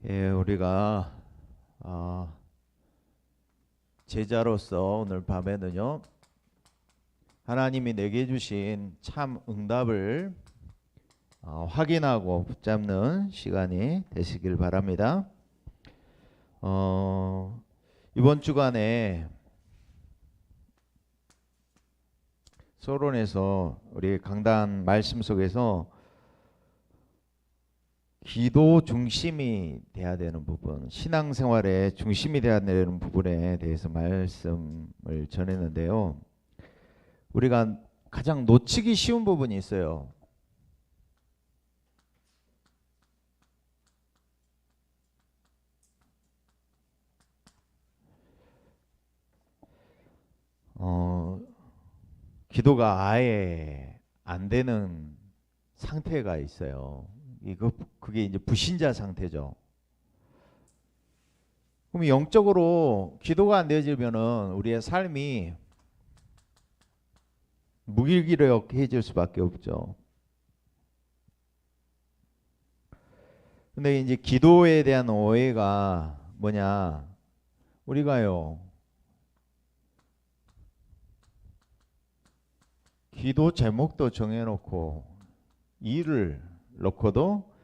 예, 우리가 제자로서 오늘 밤에는요, 하나님이 내게 주신 참 응답을 확인하고 붙잡는 시간이 되시길 바랍니다. 이번 주간에 서론에서 우리 강단 말씀 속에서 기도 중심이 돼야 되는 부분, 신앙생활의 중심이 돼야 되는 부분에 대해서 말씀을 전했는데요. 우리가 가장 놓치기 쉬운 부분이 있어요. 기도가 아예 안 되는 상태가 있어요. 그게 이제 불신자 상태죠. 그럼 영적으로 기도가 안 되어지면은 우리의 삶이 무기력해질 수밖에 없죠. 근데 이제 기도에 대한 오해가 뭐냐? 우리가요, 기도 제목도 정해놓고 일을 놓고도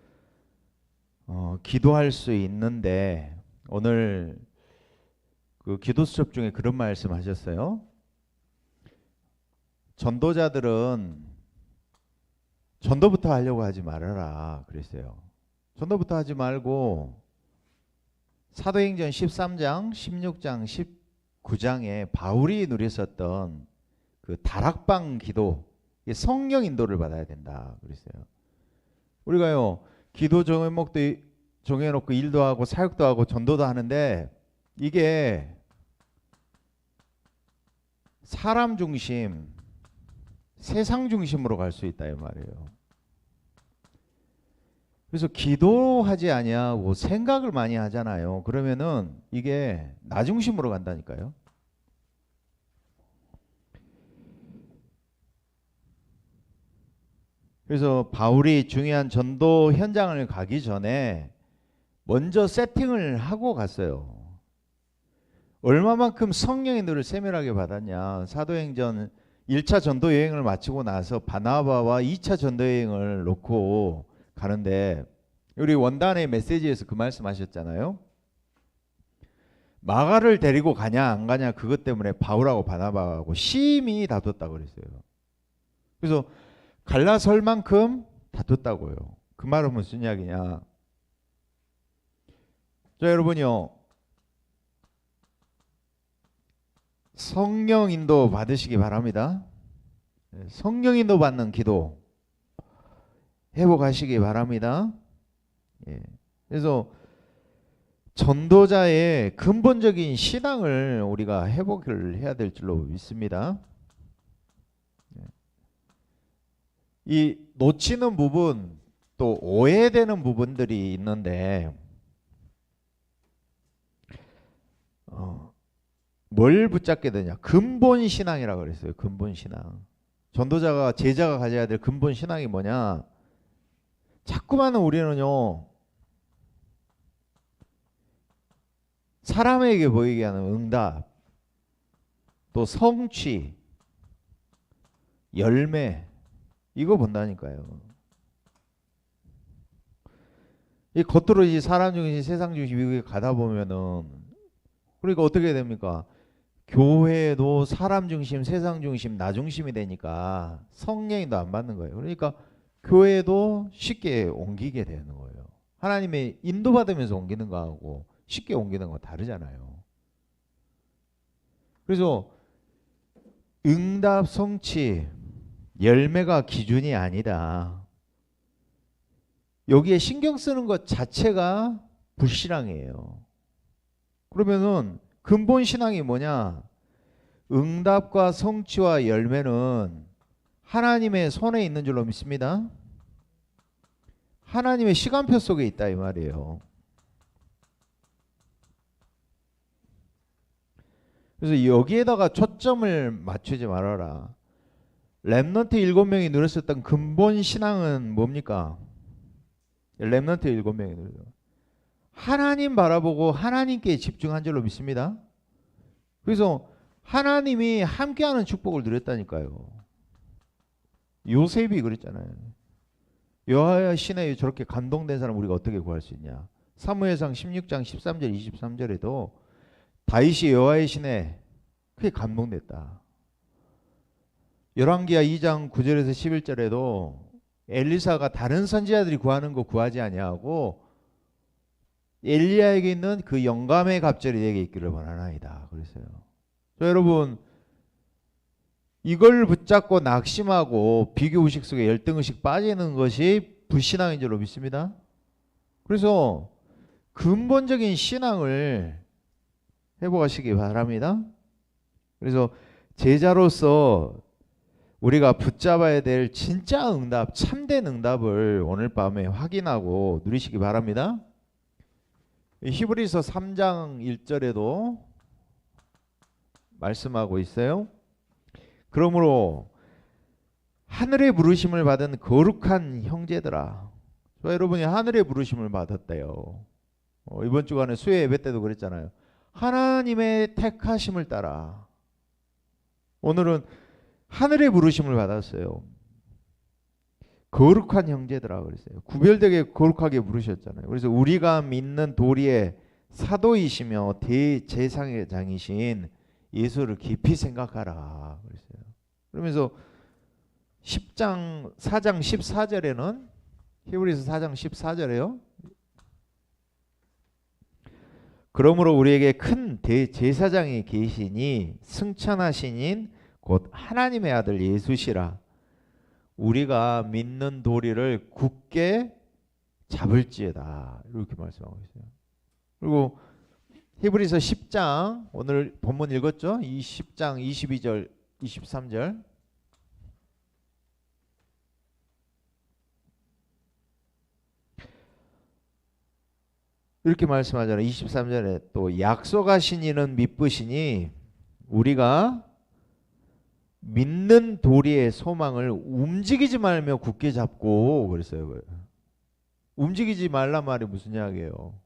기도할 수 있는데, 오늘 그 기도 수업 중에 그런 말씀 하셨어요. 전도자들은 전도부터 하려고 하지 말아라 그랬어요. 전도부터 하지 말고 사도행전 13장, 16장, 19장에 바울이 누렸었던 그 다락방 기도, 성령 인도를 받아야 된다 그랬어요. 우리가요, 기도 제목도 정해놓고 일도 하고 사역도 하고 전도도 하는데, 이게 사람 중심, 세상 중심으로 갈 수 있다 이 말이에요. 그래서 기도하지 아니하고 생각을 많이 하잖아요. 그러면은 이게 나 중심으로 간다니까요. 그래서 바울이 중요한 전도 현장을 가기 전에 먼저 세팅을 하고 갔어요. 얼마만큼 성령의 너를 세밀하게 받았냐. 사도행전 1차 전도 여행을 마치고 나서 바나바와 2차 전도 여행을 놓고 가는데, 우리 원단의 메시지에서 그 말씀 하셨잖아요. 마가를 데리고 가냐 안 가냐 그것 때문에 바울하고 바나바하고 심히 다퉜다고 그랬어요. 그래서 갈라설 만큼 다퉜다고요. 그 말은 무슨 이야기냐. 자, 여러분요, 성령 인도 받으시기 바랍니다. 성령 인도 받는 기도 회복하시기 바랍니다. 그래서 전도자의 근본적인 신앙을 우리가 회복을 해야 될 줄로 믿습니다. 이 놓치는 부분, 또 오해되는 부분들이 있는데, 뭘 붙잡게 되냐? 근본 신앙이라고 그랬어요. 근본 신앙. 전도자가, 제자가 가져야 될 근본 신앙이 뭐냐? 자꾸만 우리는요, 사람에게 보이게 하는 응답, 또 성취, 열매, 이거 본다니까요. 이 겉으로 이 사람 중심, 세상 중심 이렇게 가다 보면은, 그러니까 어떻게 됩니까? 교회도 사람 중심, 세상 중심, 나 중심이 되니까 성령인도 안 받는 거예요. 그러니까 교회도 쉽게 옮기게 되는 거예요. 하나님의 인도받으면서 옮기는 거하고 쉽게 옮기는 거 다르잖아요. 그래서 응답, 성취, 열매가 기준이 아니다. 여기에 신경 쓰는 것 자체가 불신앙이에요. 그러면은 근본 신앙이 뭐냐? 응답과 성취와 열매는 하나님의 손에 있는 줄로 믿습니다. 하나님의 시간표 속에 있다 이 말이에요. 그래서 여기에다가 초점을 맞추지 말아라. 렘넌트 7명이 누렸었던 근본 신앙은 뭡니까? 렘넌트 7명이 누렸어요. 하나님 바라보고 하나님께 집중한 줄로 믿습니다. 그래서 하나님이 함께하는 축복을 누렸다니까요. 요셉이 그랬잖아요. 여호와의 신에 저렇게 감동된 사람 우리가 어떻게 구할 수 있냐. 사무엘상 16장 13절 23절에도 다윗이 여호와의 신에 크게 감동됐다. 열왕기하 2장 9절에서 11절에도 엘리사가 다른 선지자들이 구하는 거 구하지 아니하고 엘리야에게 있는 그 영감의 갑절이 내게 있기를 원하나이다. 그랬어요. 여러분, 이걸 붙잡고 낙심하고 비교의식 속에 열등의식 빠지는 것이 불신앙인 줄로 믿습니다. 그래서 근본적인 신앙을 회복하시기 바랍니다. 그래서 제자로서 우리가 붙잡아야 될 진짜 응답, 참된 응답을 오늘 밤에 확인하고 누리시기 바랍니다. 히브리서 3장 1절에도 말씀하고 있어요. 그러므로 하늘의 부르심을 받은 거룩한 형제들아. 여러분이 하늘의 부르심을 받았대요. 이번 주간에 수요 예배 때도 그랬잖아요. 하나님의 택하심을 따라. 오늘은 하늘의 부르심을 받았어요. 거룩한 형제들아 그랬어요. 구별되게 거룩하게 부르셨잖아요. 그래서 우리가 믿는 도리의 사도이시며 대제사장이신 예수를 깊이 생각하라 그랬어요. 그러면서 4장 14절에는 히브리서 4장 14절에요. 그러므로 우리에게 큰 대제사장이 계시니 승천하신 곧 하나님의 아들 예수시라. 우리가 믿는 도리를 굳게 잡을지어다. 이렇게 말씀하고 있어요. 그리고 히브리서 10장 오늘 본문 읽었죠? 이 10장 22절 23절 이렇게 말씀하잖아요. 23절에 또 약속하신 이는 미쁘시니 우리가 믿는 도리의 소망을 움직이지 말며 굳게 잡고 그랬어요. 움직이지 말란 말이 무슨 이야기예요?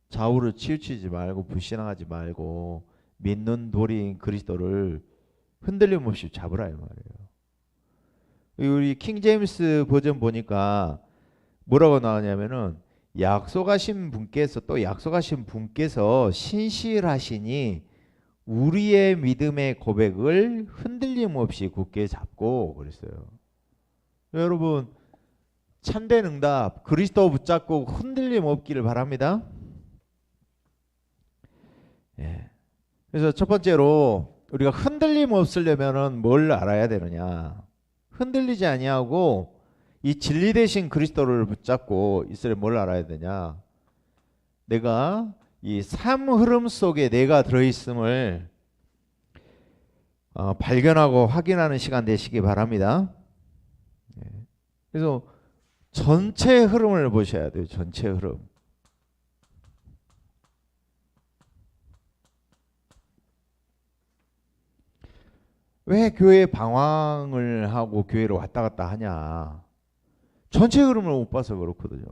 좌우로 치우치지 말고 불신앙하지 말고 믿는 도리인 그리스도를 흔들림 없이 잡으라 이 말이에요. 우리 킹제임스 버전 보니까 뭐라고 나오냐면은 약속하신 분께서 신실하시니 우리의 믿음의 고백을 흔들림 없이 굳게 잡고 그랬어요. 여러분 참된 응답 그리스도 붙잡고 흔들림 없기를 바랍니다. 예. 그래서 첫 번째로 우리가 흔들림 없으려면은 뭘 알아야 되느냐? 흔들리지 아니하고 이 진리 되신 그리스도를 붙잡고 있으려면 뭘 알아야 되냐? 내가 이 삶 흐름 속에 내가 들어있음을 발견하고 확인하는 시간 되시기 바랍니다. 그래서 전체 흐름을 보셔야 돼요. 전체 흐름. 왜 교회 방황을 하고 교회로 왔다 갔다 하냐? 전체 흐름을 못 봐서 그렇거든요.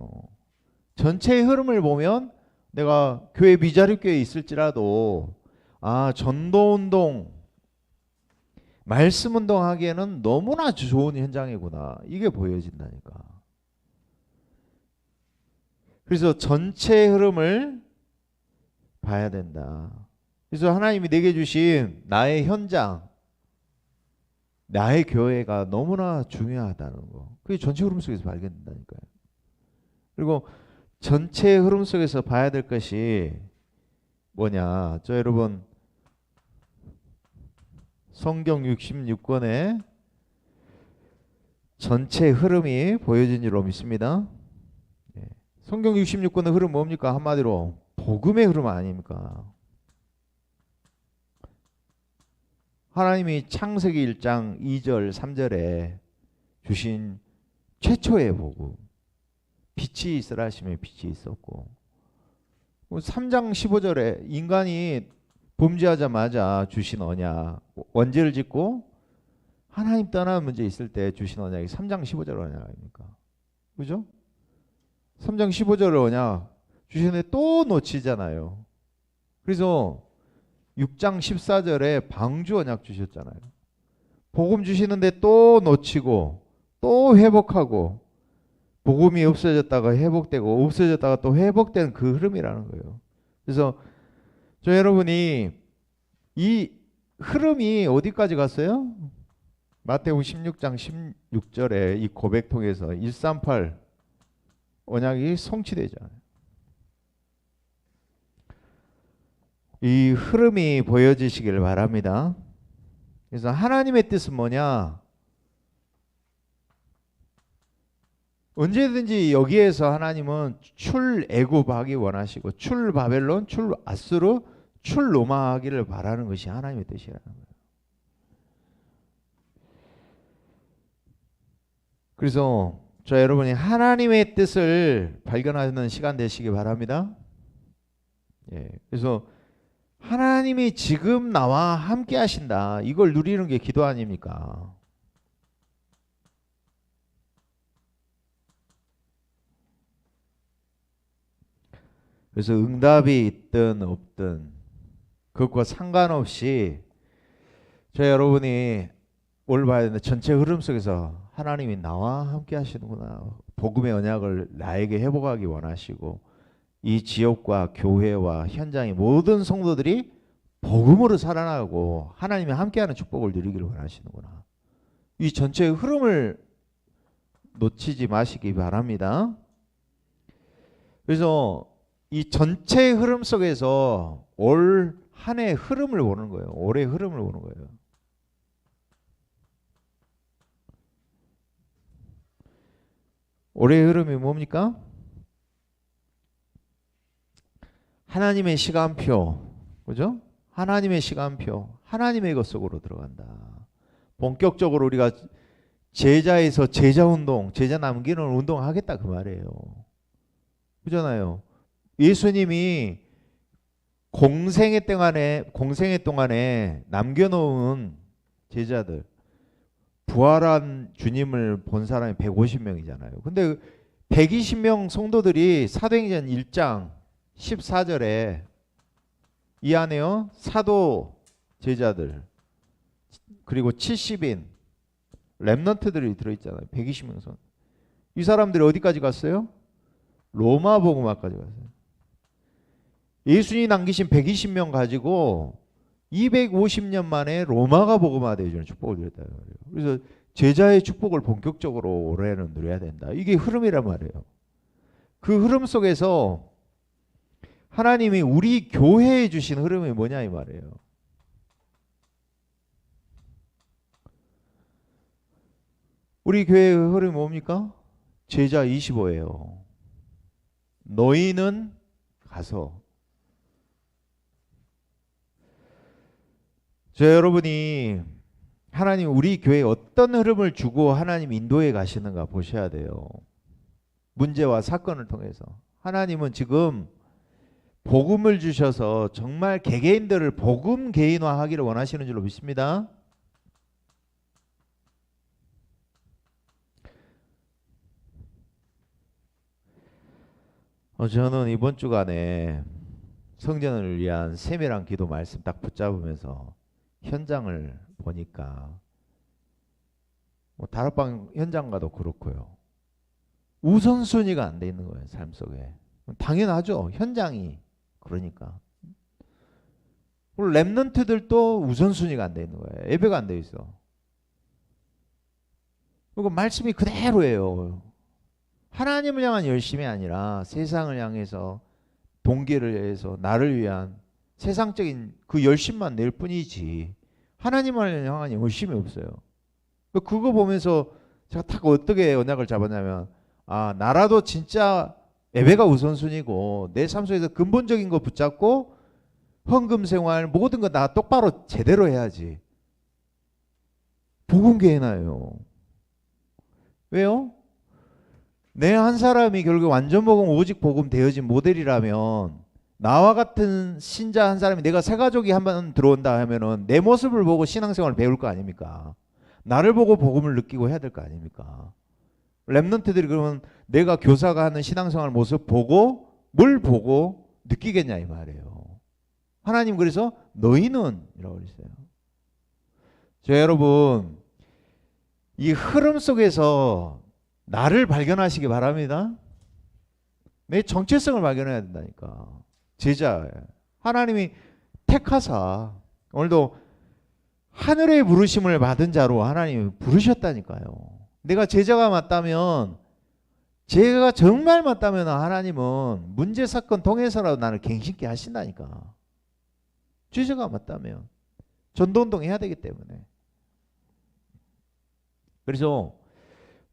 전체 흐름을 보면 내가 교회 미자립교회에 있을지라도 전도운동 말씀운동 하기에는 너무나 좋은 현장이구나 이게 보여진다니까. 그래서 전체 흐름을 봐야 된다. 그래서 하나님이 내게 주신 나의 현장 나의 교회가 너무나 중요하다는 거 그게 전체 흐름 속에서 발견된다니까요. 그리고 전체 흐름 속에서 봐야 될 것이 뭐냐? 여러분 성경 66권에 전체 흐름이 보여진 줄로 믿습니다. 성경 66권의 흐름 뭡니까? 한마디로 복음의 흐름 아닙니까? 하나님이 창세기 1장 2절 3절에 주신 최초의 복음 빛이 있으라 하시면 빛이 있었고 3장 15절에 인간이 범죄하자마자 주신 언약 원죄를 짓고 하나님 떠나는 문제 있을 때 주신 언약이 3장 15절 언약 아닙니까? 그죠? 3장 15절 언약 주시는데 또 놓치잖아요. 그래서 6장 14절에 방주 언약 주셨잖아요. 복음 주시는데 또 놓치고 또 회복하고, 복음이 없어졌다가 회복되고 없어졌다가 또 회복되는 그 흐름이라는 거예요. 그래서 저 여러분이 이 흐름이 어디까지 갔어요? 마태복음 16장 16절에 이 고백 통해서 138 언약이 성취되잖아요. 이 흐름이 보여지시길 바랍니다. 그래서 하나님의 뜻은 뭐냐? 언제든지 여기에서 하나님은 출애굽하기 원하시고, 출바벨론, 출아수르, 출로마하기를 바라는 것이 하나님의 뜻이라는 거예요. 그래서 저 여러분이 하나님의 뜻을 발견하는 시간 되시기 바랍니다. 예, 그래서 하나님이 지금 나와 함께 하신다, 이걸 누리는 게 기도 아닙니까? 그래서 응답이 있든 없든 그것과 상관없이 저 여러분이 오늘 봐야 되는데, 전체 흐름 속에서 하나님이 나와 함께 하시는구나, 복음의 언약을 나에게 회복하기 원하시고, 이 지역과 교회와 현장의 모든 성도들이 복음으로 살아나가고 하나님이 함께하는 축복을 누리기를 원하시는구나, 이 전체의 흐름을 놓치지 마시기 바랍니다. 그래서 이 전체의 흐름 속에서 올 한 해의 흐름을 보는 거예요. 올해의 흐름을 보는 거예요. 올해의 흐름이 뭡니까? 하나님의 시간표, 그죠? 하나님의 시간표, 하나님의 것 속으로 들어간다. 본격적으로 우리가 제자에서 제자 운동, 제자 남기는 운동을 하겠다, 그 말이에요. 그잖아요. 예수님이 공생의 동안에 남겨놓은 제자들, 부활한 주님을 본 사람이 150명이잖아요. 근데 120명 성도들이 사도행전 1장 14절에 이 안에요, 사도 제자들 그리고 70인 렘넌트들이 들어있잖아요. 120명 성. 이 사람들이 어디까지 갔어요? 로마 복음화까지 갔어요. 예수님이 남기신 120명 가지고 250년 만에 로마가 복음화되어 주는 축복을 드렸다. 그래서 제자의 축복을 본격적으로 올해는 누려야 된다. 이게 흐름이란 말이에요. 그 흐름 속에서 하나님이 우리 교회에 주신 흐름이 뭐냐 이 말이에요. 우리 교회의 흐름이 뭡니까? 제자 25예요. 너희는 가서. 여러분이 하나님 우리 교회에 어떤 흐름을 주고 하나님 인도해 가시는가 보셔야 돼요. 문제와 사건을 통해서 하나님은 지금 복음을 주셔서 정말 개개인들을 복음 개인화하기를 원하시는 줄로 믿습니다. 저는 이번 주간에 성전을 위한 세밀한 기도 말씀 딱 붙잡으면서 현장을 보니까 다락방 현장 가도 그렇고요. 우선순위가 안 돼 있는 거예요. 삶 속에. 당연하죠. 현장이 그러니까. 그리고 렘넌트들도 우선순위가 안 돼 있는 거예요. 예배가 안 돼 있어. 그리고 말씀이 그대로예요. 하나님을 향한 열심이 아니라 세상을 향해서, 동기를 위해서, 나를 위한 세상적인 그 열심만 낼 뿐이지 하나님을 향한 열심이 없어요. 그거 보면서 제가 딱 어떻게 언약을 잡았냐면, 나라도 진짜 예배가 우선순위고 내 삶 속에서 근본적인 거 붙잡고 헌금 생활 모든 거 다 똑바로 제대로 해야지. 복음교회나요. 왜요? 내 한 사람이 결국 완전 복음 오직 복음 되어진 모델이라면, 나와 같은 신자 한 사람이, 내가 새 가족이 한번 들어온다 하면은 내 모습을 보고 신앙생활을 배울 거 아닙니까? 나를 보고 복음을 느끼고 해야 될 거 아닙니까? 렘넌트들이 그러면 내가 교사가 하는 신앙생활 모습 보고 뭘 보고 느끼겠냐 이 말이에요. 하나님 그래서 너희는 이라고 그랬어요. 저 여러분 이 흐름 속에서 나를 발견하시기 바랍니다. 내 정체성을 발견해야 된다니까. 제자 하나님이 택하사 오늘도 하늘의 부르심을 받은 자로 하나님이 부르셨다니까요. 내가 제자가 맞다면 제가 정말 맞다면 하나님은 문제 사건 통해서라도 나를 갱신케 하신다니까. 제자가 맞다면 전도운동 해야 되기 때문에. 그래서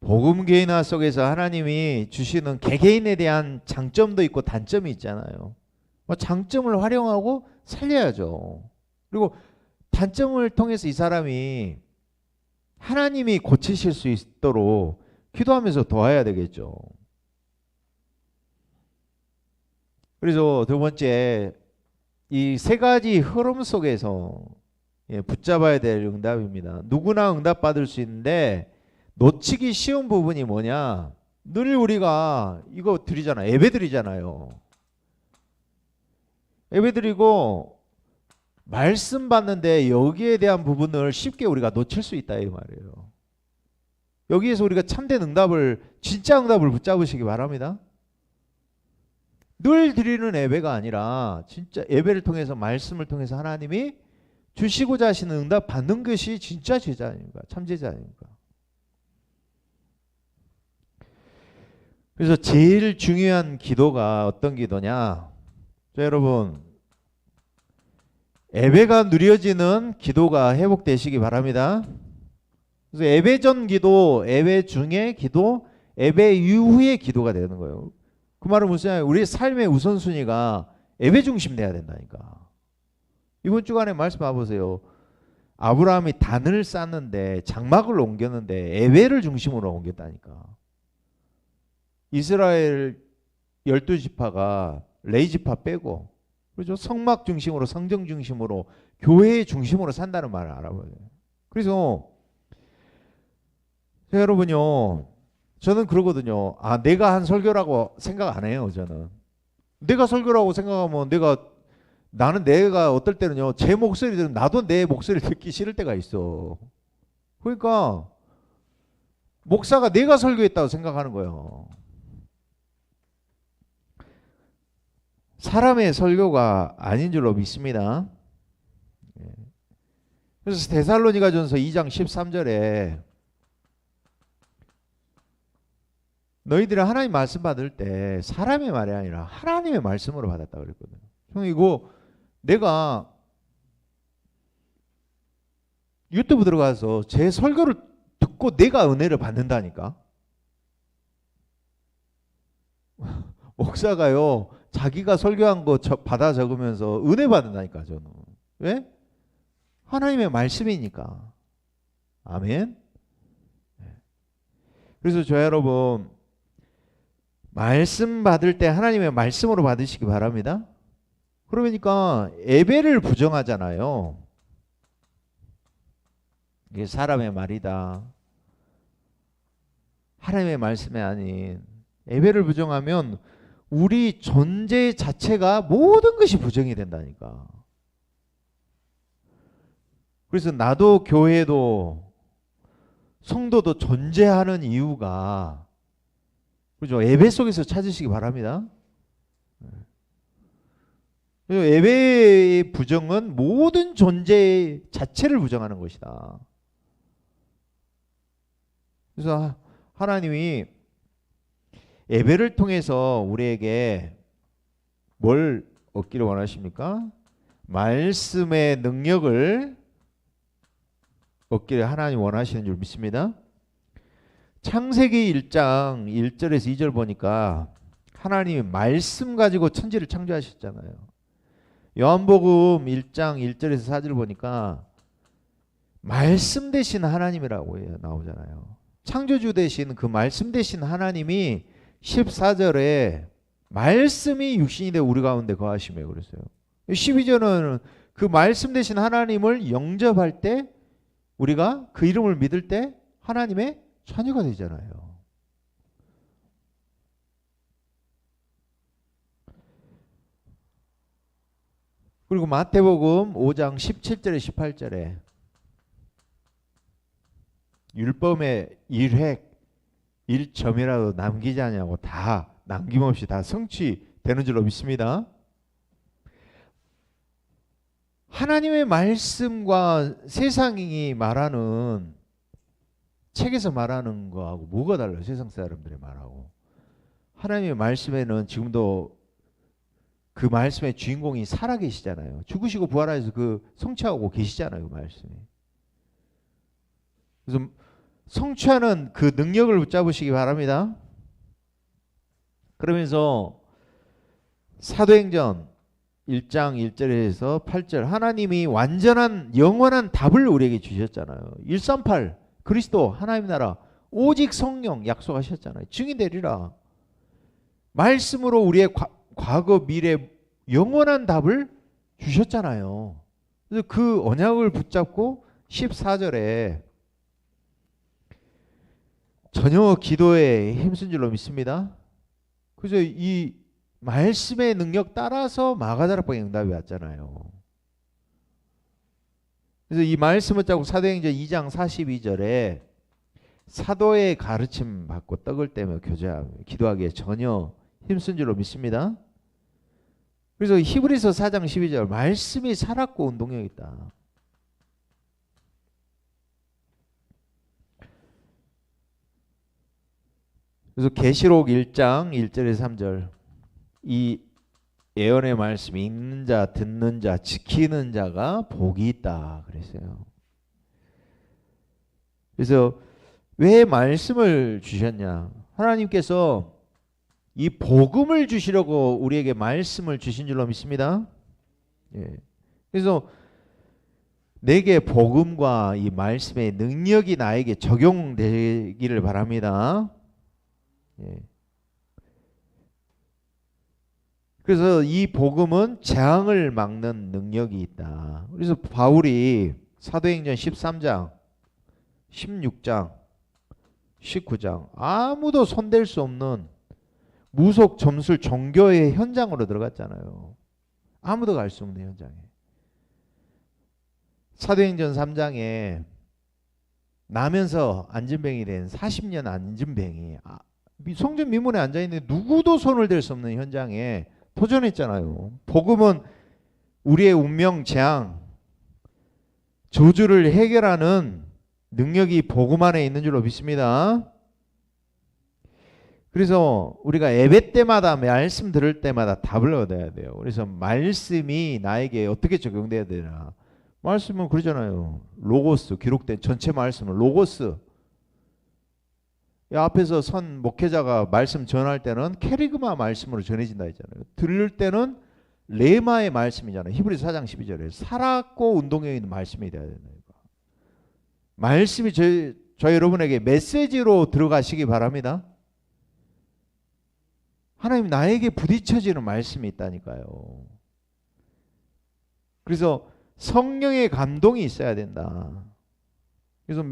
복음 개인화 속에서 하나님이 주시는 개개인에 대한 장점도 있고 단점이 있잖아요. 장점을 활용하고 살려야죠. 그리고 단점을 통해서 이 사람이 하나님이 고치실 수 있도록 기도하면서 도와야 되겠죠. 그래서 두 번째 이 세 가지 흐름 속에서 붙잡아야 될 응답입니다. 누구나 응답받을 수 있는데 놓치기 쉬운 부분이 뭐냐? 늘 우리가 이거 드리잖아요. 예배 드리잖아요. 예배 드리고 말씀 받는데 여기에 대한 부분을 쉽게 우리가 놓칠 수 있다 이 말이에요. 여기에서 우리가 참된 응답을 진짜 응답을 붙잡으시기 바랍니다. 늘 드리는 예배가 아니라 진짜 예배를 통해서 말씀을 통해서 하나님이 주시고자 하시는 응답 받는 것이 진짜 제자 아닙니까? 참 제자 아닙니까? 그래서 제일 중요한 기도가 어떤 기도냐? 자, 여러분 예배가 누려지는 기도가 회복되시기 바랍니다. 그래서 예배 전 기도, 예배 중에 기도, 예배 이후의 기도가 되는 거예요. 그 말은 무슨 말이에요? 우리의 삶의 우선순위가 예배 중심 돼야 된다니까. 이번 주간에 말씀 봐보세요. 아브라함이 단을 쌓는데 장막을 옮겼는데 예배를 중심으로 옮겼다니까. 이스라엘 12지파가 레위지파 빼고 그렇죠? 성막 중심으로 성정 중심으로 교회의 중심으로 산다는 말을 알아봐야 돼요. 그래서 여러분요, 저는 그러거든요. 아, 내가 한 설교라고 생각 안 해요. 저는 내가 설교라고 생각하면 나는 내가 어떨 때는요, 제 목소리 들으면 나도 내 목소리 듣기 싫을 때가 있어. 그러니까 목사가 내가 설교했다고 생각하는 거예요. 사람의 설교가 아닌 줄로 믿습니다. 그래서 데살로니가전서 2장 13절에 너희들이 하나님 말씀 받을 때 사람의 말이 아니라 하나님의 말씀으로 받았다 그랬거든요. 형 이거 내가 유튜브 들어가서 제 설교를 듣고 내가 은혜를 받는다니까. 목사가요 자기가 설교한 거 받아 적으면서 은혜 받는다니까. 저는 왜? 하나님의 말씀이니까. 아멘. 그래서 저 여러분 말씀 받을 때 하나님의 말씀으로 받으시기 바랍니다. 그러니까 예배를 부정하잖아요. 이게 사람의 말이다. 하나님의 말씀이 아닌 예배를 부정하면 우리 존재 자체가 모든 것이 부정이 된다니까. 그래서 나도 교회도 성도도 존재하는 이유가 그죠? 예배 속에서 찾으시기 바랍니다. 예배의 부정은 모든 존재 자체를 부정하는 것이다. 그래서 하나님이 예배를 통해서 우리에게 뭘 얻기를 원하십니까? 말씀의 능력을 얻기를 하나님 원하시는 줄 믿습니다. 창세기 1장 1절에서 2절 보니까 하나님이 말씀 가지고 천지를 창조하셨잖아요. 요한복음 1장 1절에서 4절 보니까 말씀 되신 하나님이라고 나오잖아요. 창조주 되신 그 말씀 되신 하나님이 14절에 말씀이 육신이 되어 우리 가운데 거하시며 그랬어요. 12절은 그 말씀 되신 하나님을 영접할 때 우리가 그 이름을 믿을 때 하나님의 자녀가 되잖아요. 그리고 마태복음 5장 17절에 18절에 율법의 일획 1점이라도 남기지 않냐고 다 남김없이 다 성취되는 줄로 믿습니다. 하나님의 말씀과 세상이 말하는 책에서 말하는 거하고 뭐가 달라요? 세상 사람들의 말하고. 하나님의 말씀에는 지금도 그 말씀의 주인공이 살아계시잖아요. 죽으시고 부활하셔서 그 성취하고 계시잖아요. 그 말씀이. 그래서 성취하는 그 능력을 붙잡으시기 바랍니다. 그러면서 사도행전 1장 1절에서 8절 하나님이 완전한 영원한 답을 우리에게 주셨잖아요. 138 그리스도 하나님 나라 오직 성령 약속하셨잖아요. 증인 되리라. 말씀으로 우리의 과거 미래 영원한 답을 주셨잖아요. 그래서 그 언약을 붙잡고 14절에 전혀 기도에 힘쓴 줄로 믿습니다. 그래서 이 말씀의 능력 따라서 마가다락방에 응답이 왔잖아요. 그래서 이 말씀을 짜고 사도행전 2장 42절에 사도의 가르침 받고 떡을 떼며 교제하며 기도하기에 전혀 힘쓴 줄로 믿습니다. 그래서 히브리서 4장 12절 말씀이 살았고 운동력이 있다. 그래서 계시록 1장 1절에서 3절 이 예언의 말씀이 읽는 자, 듣는 자, 지키는 자가 복이 있다 그랬어요. 그래서 왜 말씀을 주셨냐? 하나님께서 이 복음을 주시려고 우리에게 말씀을 주신 줄로 믿습니다. 예. 그래서 내게 복음과 이 말씀의 능력이 나에게 적용되기를 바랍니다. 예. 그래서 이 복음은 재앙을 막는 능력이 있다. 그래서 바울이 사도행전 13장, 16장, 19장 아무도 손댈 수 없는 무속 점술 종교의 현장으로 들어갔잖아요. 아무도 갈 수 없는 현장에. 사도행전 3장에 나면서 안진뱅이 된 40년 안진뱅이 성전 미문에 앉아있는데 누구도 손을 댈 수 없는 현장에 도전했잖아요. 복음은 우리의 운명, 재앙, 저주를 해결하는 능력이 복음 안에 있는 줄로 믿습니다. 그래서 우리가 예배 때마다 말씀 들을 때마다 답을 얻어야 돼요. 그래서 말씀이 나에게 어떻게 적용돼야 되나? 말씀은 그러잖아요. 로고스, 기록된 전체 말씀은 로고스. 앞에서 선 목회자가 말씀 전할 때는 캐리그마 말씀으로 전해진다 했잖아요. 들을 때는 레마의 말씀이잖아요. 히브리서 4장 12절에 살았고 운동력 있는 말씀이 되어야 된다. 말씀이 저 여러분에게 메시지로 들어가시기 바랍니다. 하나님 나에게 부딪혀지는 말씀이 있다니까요. 그래서 성령의 감동이 있어야 된다. 그래서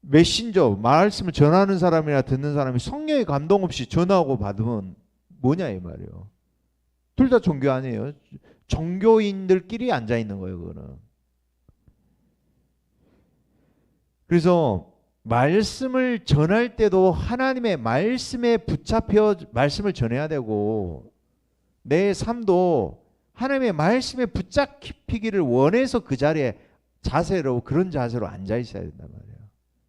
메신저 말씀을 전하는 사람이나 듣는 사람이 성령의 감동 없이 전하고 받으면 뭐냐 이 말이에요. 둘 다 종교 아니에요. 종교인들끼리 앉아 있는 거예요, 그거는. 그래서 말씀을 전할 때도 하나님의 말씀에 붙잡혀 말씀을 전해야 되고 내 삶도 하나님의 말씀에 붙잡히기를 원해서 그 자리에 자세로 그런 자세로 앉아 있어야 된단 말이에요.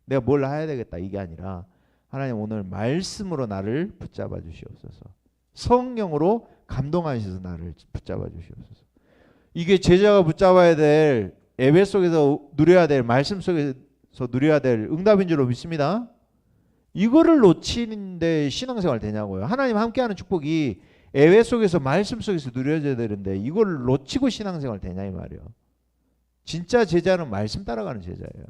내가 뭘 해야 되겠다 이게 아니라 하나님 오늘 말씀으로 나를 붙잡아 주시옵소서. 성령으로 감동하셔서 나를 붙잡아 주시옵소서. 이게 제자가 붙잡아야 될 예배 속에서 누려야 될 말씀 속에서 누려야 될 응답인 줄로 믿습니다. 이거를 놓치는데 신앙생활 되냐고요. 하나님 함께하는 축복이 예배 속에서 말씀 속에서 누려져야 되는데 이걸 놓치고 신앙생활 되냐 이 말이에요. 진짜 제자는 말씀 따라가는 제자예요.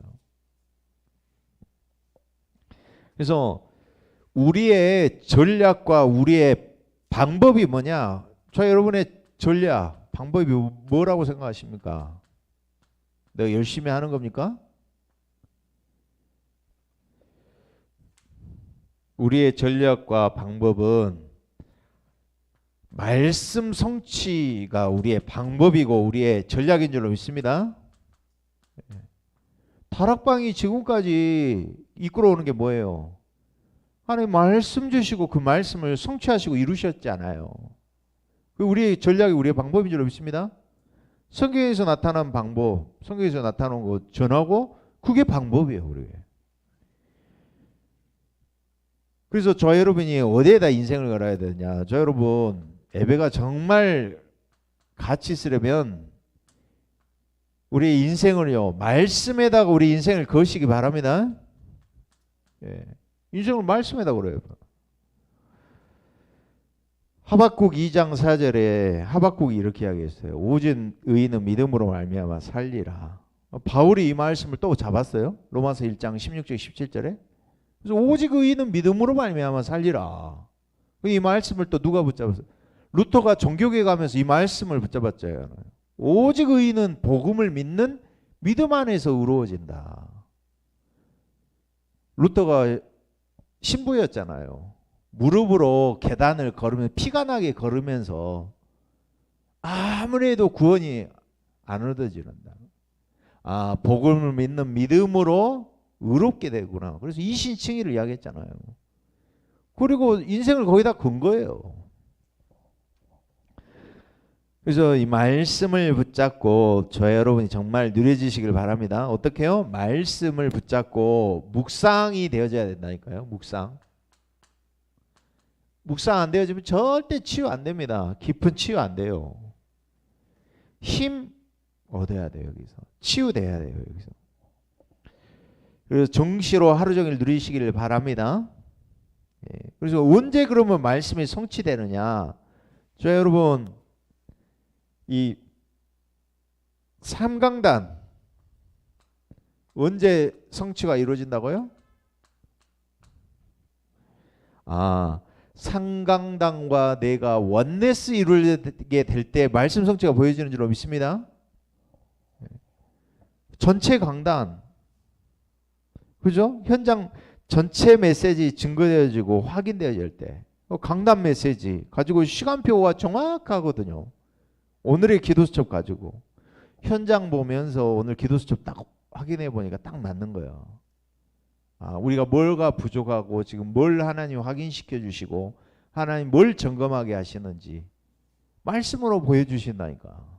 그래서 우리의 전략과 우리의 방법이 뭐냐? 저 여러분의 전략, 방법이 뭐라고 생각하십니까? 내가 열심히 하는 겁니까? 우리의 전략과 방법은 말씀 성취가 우리의 방법이고 우리의 전략인 줄로 믿습니다. 다락방이 지금까지 이끌어오는 게 뭐예요? 하나님 말씀 주시고 그 말씀을 성취하시고 이루셨잖아요. 그 우리의 전략이 우리의 방법인 줄로 믿습니다. 성경에서 나타난 방법, 성경에서 나타난 거 전하고 그게 방법이에요, 우리에게. 그래서 저 여러분이 어디에다 인생을 걸어야 되냐? 저 여러분 예배가 정말 가치 있으려면 우리 인생을요 말씀에다가 우리 인생을 거시기 바랍니다. 예. 인생을 말씀에다 걸어요. 하박국 2장 4절에 하박국이 이렇게 이야기했어요. 오직 의인은 믿음으로 말미암아 살리라. 바울이 이 말씀을 또 잡았어요. 로마서 1장 16절 17절에. 그래서 오직 의인은 믿음으로 말미암아 살리라. 이 말씀을 또 누가 붙잡았어요? 루터가 종교계 가면서 이 말씀을 붙잡았잖아요. 오직 의인은 복음을 믿는 믿음 안에서 의로워진다. 루터가 신부였잖아요. 무릎으로 계단을 걸으면 피가 나게 걸으면서 아무래도 구원이 안 얻어지는다. 아, 복음을 믿는 믿음으로 의롭게 되구나. 그래서 이신칭의를 이야기했잖아요. 그리고 인생을 거기다 건 거예요. 그래서 이 말씀을 붙잡고 저 여러분이 정말 누려지시길 바랍니다. 어떻게 해요? 말씀을 붙잡고 묵상이 되어져야 된다니까요. 묵상 안 되어지면 절대 치유 안 됩니다. 깊은 치유 안 돼요. 힘 얻어야 돼요. 여기서 치유돼야 돼요. 여기서. 그래서 정시로 하루 종일 누리시기를 바랍니다. 예. 그래서 언제 그러면 말씀이 성취되느냐? 저 여러분 이 삼강단 언제 성취가 이루어진다고요? 아, 삼강단과 내가 원네스 이루게 될 때 말씀 성취가 보여지는 줄로 믿습니다. 전체 강단, 그죠? 현장 전체 메시지 증거되어지고 확인되어질 때 강단 메시지 가지고 시간표가 정확하거든요. 오늘의 기도수첩 가지고 현장 보면서 오늘 기도수첩 딱 확인해 보니까 딱 맞는 거예요. 아, 우리가 뭘가 부족하고 지금 뭘 하나님 확인시켜 주시고 하나님 뭘 점검하게 하시는지 말씀으로 보여주신다니까.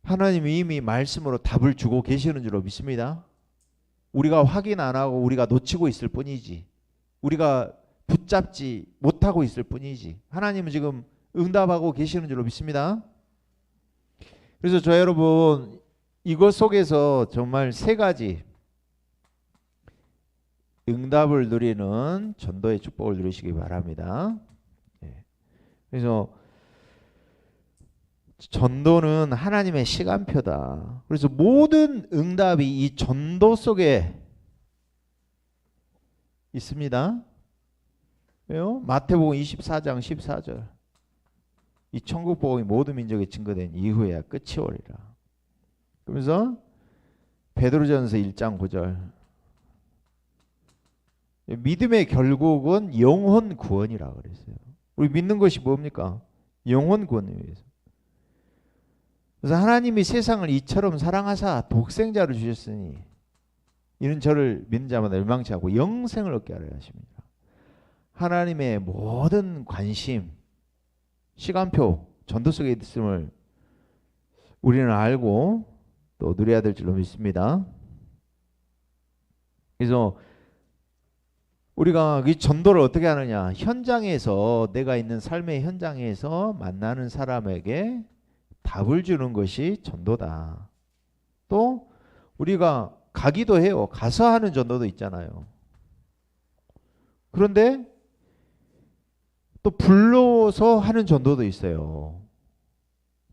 하나님이 이미 말씀으로 답을 주고 계시는 줄로 믿습니다. 우리가 확인 안 하고 우리가 놓치고 있을 뿐이지, 우리가 붙잡지 못하고 있을 뿐이지, 하나님은 지금 응답하고 계시는 줄로 믿습니다. 그래서 저 여러분 이것 속에서 정말 세 가지 응답을 누리는 전도의 축복을 누리시기 바랍니다. 그래서 전도는 하나님의 시간표다. 그래서 모든 응답이 이 전도 속에 있습니다. 왜요? 마태복음 24장 14절. 이 천국 복음이 모든 민족에 증거된 이후에야 끝이 오리라. 그러면서 베드로전서 1장 9절. 믿음의 결국은 영혼 구원이라 그랬어요. 우리 믿는 것이 뭡니까? 영혼 구원을 위해서. 그래서 하나님이 세상을 이처럼 사랑하사 독생자를 주셨으니 이는 저를 믿는 자마다 멸망치 않고 영생을 얻게 하려 하십니다. 하나님의 모든 관심, 시간표, 전도 속에 있음을 우리는 알고 또 누려야 될 줄로 믿습니다. 그래서 우리가 이 전도를 어떻게 하느냐? 현장에서, 내가 있는 삶의 현장에서 만나는 사람에게 답을 주는 것이 전도다. 또 우리가 가기도 해요. 가서 하는 전도도 있잖아요. 그런데 또 불러서 하는 전도도 있어요.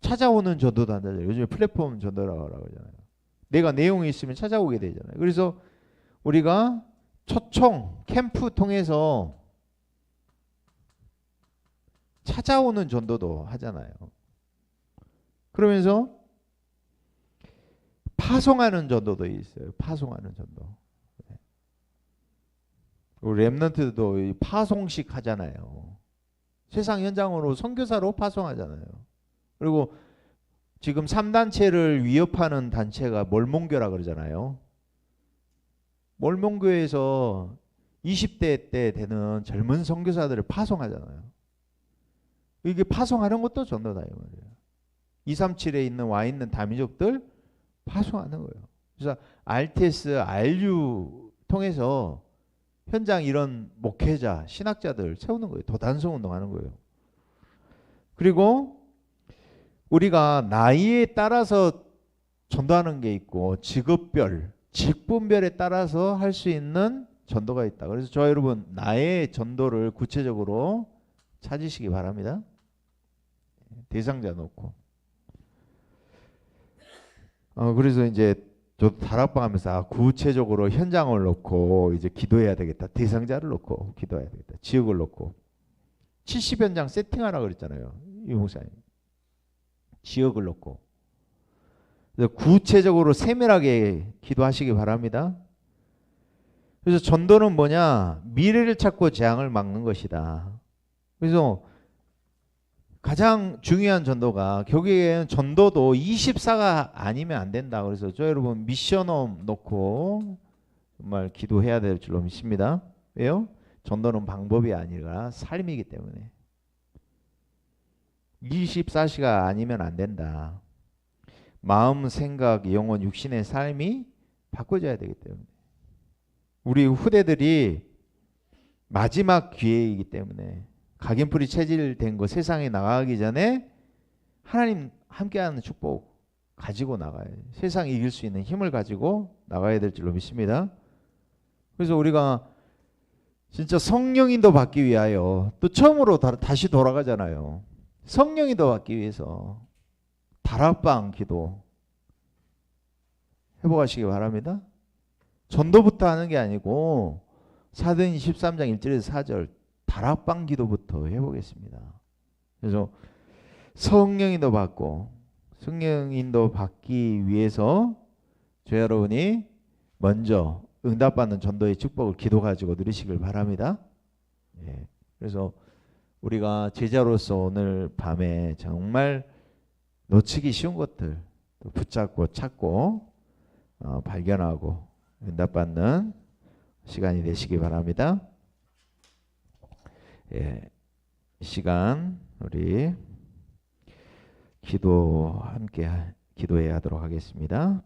찾아오는 전도도 한다잖아요. 요즘에 플랫폼 전도라고 하잖아요. 내가 내용이 있으면 찾아오게 되잖아요. 그래서 우리가 초청 캠프 통해서 찾아오는 전도도 하잖아요. 그러면서 파송하는 전도도 있어요. 파송하는 전도. 우리 랩런트도 파송식 하잖아요. 세상 현장으로 선교사로 파송하잖아요. 그리고 지금 3단체를 위협하는 단체가 몰몬교라 그러잖아요. 몰몬교에서 20대 때 되는 젊은 선교사들을 파송하잖아요. 이게 파송하는 것도 전도다 이 말이에요. 237에 와 있는 다민족들 파송하는 거예요. 그래서 RTS, RU 통해서 현장 이런 목회자, 신학자들 세우는 거예요. 더 단성 운동하는 거예요. 그리고 우리가 나이에 따라서 전도하는 게 있고 직업별, 직분별에 따라서 할 수 있는 전도가 있다. 그래서 저 여러분 나의 전도를 구체적으로 찾으시기 바랍니다. 대상자 놓고. 그래서 이제 저도 다락방 하면서 구체적으로 현장을 놓고 이제 기도해야 되겠다. 대상자를 놓고 기도해야 되겠다. 지역을 놓고 70현장 세팅하라 그랬잖아요. 이 목사님. 지역을 놓고. 그래서 구체적으로 세밀하게 기도하시기 바랍니다. 그래서 전도는 뭐냐? 미래를 찾고 재앙을 막는 것이다. 그래서 가장 중요한 전도가 결국에는 전도도 24가 아니면 안 된다. 그래서 저 여러분 미션홈 놓고 정말 기도해야 될 줄로 믿습니다. 왜요? 전도는 방법이 아니라 삶이기 때문에 24시가 아니면 안 된다. 마음, 생각, 영혼, 육신의 삶이 바꿔져야 되기 때문에 우리 후대들이 마지막 기회이기 때문에 각인풀이 체질된 거 세상에 나가기 전에 하나님 함께하는 축복 가지고 나가야 돼요. 세상 이길 수 있는 힘을 가지고 나가야 될 줄로 믿습니다. 그래서 우리가 진짜 성령인도 받기 위하여 또 처음으로 다시 돌아가잖아요. 성령인도 받기 위해서 다락방 기도 해보시기 바랍니다. 전도부터 하는 게 아니고 사도행 13장 1절에서 4절 다락방 기도부터 해보겠습니다. 그래서 성령인도 받고 성령인도 받기 위해서 저 여러분이 먼저 응답받는 전도의 축복을 기도 가지고 누리시길 바랍니다. 예. 그래서 우리가 제자로서 오늘 밤에 정말 놓치기 쉬운 것들 붙잡고 찾고 발견하고 응답받는 시간이 되시기 바랍니다. 예, 시간 우리 함께 기도해야 하도록 하겠습니다.